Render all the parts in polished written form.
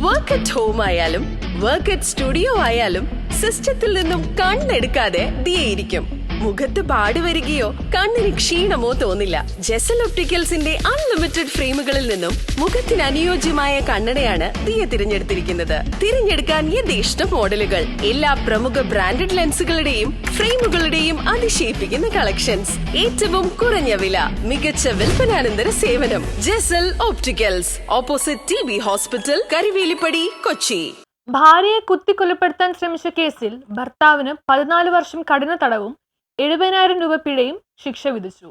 Work at home ആയാലും work at studio ആയാലും സിസ്റ്റത്തിൽ നിന്നും കണ്ണെടുക്കാതെ ദിയയിരിക്കും. മുഖത്ത് പാട് വരികയോ കണ്ണിന് ക്ഷീണമോ തോന്നില്ല. ജെസൽ ഒപ്റ്റിക്കൽസിന്റെ അൺലിമിറ്റഡ് ഫ്രെയിമുകളിൽ നിന്നും മുഖത്തിന് അനുയോജ്യമായ കണ്ണടയാണ് ദിയ തിരഞ്ഞെടുത്തിരിക്കുന്നത്. തിരഞ്ഞെടുക്കാൻ യഥേഷ്ട മോഡലുകൾ, എല്ലാ പ്രമുഖ ബ്രാൻഡഡ് ലെൻസുകളുടെയും ഫ്രെയിമുകളുടെയും അതിശയിപ്പിക്കുന്ന കളക്ഷൻസ്, ഏറ്റവും കുറഞ്ഞ വില, മികച്ച വിൽപ്പനാനന്തര സേവനം. Jesal opticals, opposite TB hospital, Karivelippady, Kochi. ഭാര്യയെ കുത്തിക്കൊലപ്പെടുത്താൻ ശ്രമിച്ച കേസിൽ ഭർത്താവിന് 14 വർഷം കഠിന തടവും 70,000 രൂപ പിഴയും ശിക്ഷ വിധിച്ചു.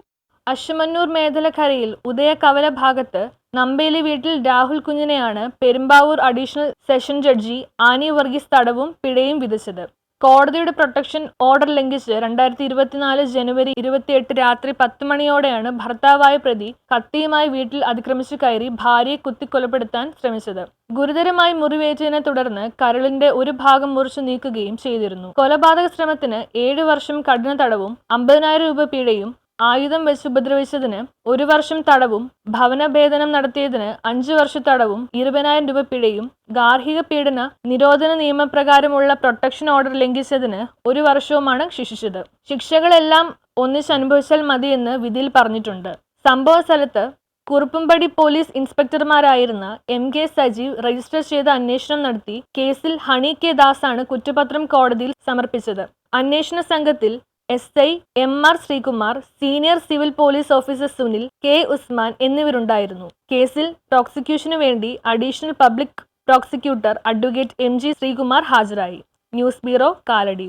അശ്മന്നൂർ മേദലക്കരയിൽ ഉദയ കവല ഭാഗത്ത് നമ്പേലി വീട്ടിൽ രാഹുൽ കുഞ്ഞിനെയാണ് Perumbavoor additional session judge Annie Varghese തടവും പിഴയും വിധിച്ചത്. കോടതിയുടെ പ്രൊട്ടക്ഷൻ ഓർഡർ ലംഘിച്ച് 2024 ജനുവരി 28 രാത്രി 10 മണിയോടെയാണ് ഭർത്താവായ പ്രതി കത്തിയുമായി വീട്ടിൽ അതിക്രമിച്ചു കയറി ഭാര്യയെ കുത്തിക്കൊലപ്പെടുത്താൻ ശ്രമിച്ചത്. ഗുരുതരമായി മുറിവേറ്റതിനെ തുടർന്ന് കരളിന്റെ ഒരു ഭാഗം മുറിച്ചു നീക്കുകയും ചെയ്തിരുന്നു. കൊലപാതക ശ്രമത്തിന് 7 വർഷം കഠിന തടവും 50,000 രൂപ പിഴയും, ആയുധം വെച്ച് ഉപദ്രവിച്ചതിന് 1 വർഷം തടവും, ഭവനഭേദനം നടത്തിയതിന് 5 വർഷ തടവും 20,000 രൂപ പിഴയും, ഗാർഹിക പീഡന നിരോധന നിയമപ്രകാരമുള്ള പ്രൊട്ടക്ഷൻ ഓർഡർ ലംഘിച്ചതിന് 1 വർഷവുമാണ് ശിക്ഷിച്ചത്. ശിക്ഷകളെല്ലാം ഒന്നിച്ച് അനുഭവിച്ചാൽ മതിയെന്ന് വിധിയിൽ പറഞ്ഞിട്ടുണ്ട്. സംഭവ സ്ഥലത്ത് കുറുപ്പുംപടി പോലീസ് ഇൻസ്പെക്ടർമാരായിരുന്ന MK സജീവ് രജിസ്റ്റർ ചെയ്ത് അന്വേഷണം നടത്തി. കേസിൽ ഹണി K ദാസാണ് കുറ്റപത്രം കോടതിയിൽ സമർപ്പിച്ചത്. അന്വേഷണ സംഘത്തിൽ SI MR Sreekumar, senior civil police officer Sunil, K Usman എന്നിവരുണ്ടായിരുന്നു. കേസിൽ പ്രോസിക്യൂഷനു വേണ്ടി additional public prosecutor advocate MG Sreekumar ഹാജരായി. News bureau, Kalady.